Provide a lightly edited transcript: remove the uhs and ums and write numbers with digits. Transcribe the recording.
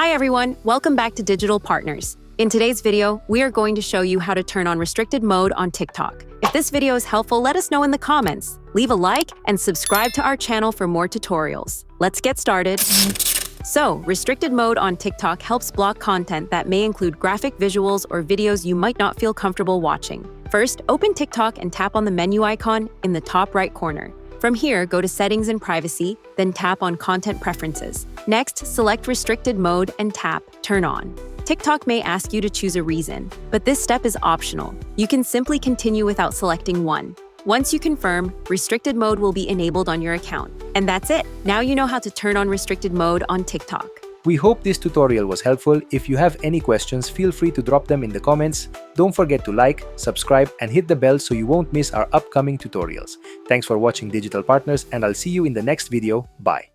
Hi everyone, welcome back to Digital Partners. In today's video, we are going to show you how to turn on restricted mode on TikTok. If this video is helpful, let us know in the comments. Leave a like and subscribe to our channel for more tutorials. Let's get started. So, restricted mode on TikTok helps block content that may include graphic visuals or videos you might not feel comfortable watching. First, open TikTok and tap on the menu icon in the top right corner. From here, go to Settings and Privacy, then tap on Content Preferences. Next, select Restricted Mode and tap Turn On. TikTok may ask you to choose a reason, but this step is optional. You can simply continue without selecting one. Once you confirm, restricted mode will be enabled on your account. And that's it! Now you know how to turn on restricted mode on TikTok. We hope this tutorial was helpful. If you have any questions, feel free to drop them in the comments. Don't forget to like, subscribe, and hit the bell so you won't miss our upcoming tutorials. Thanks for watching Digital Partners, and I'll see you in the next video. Bye.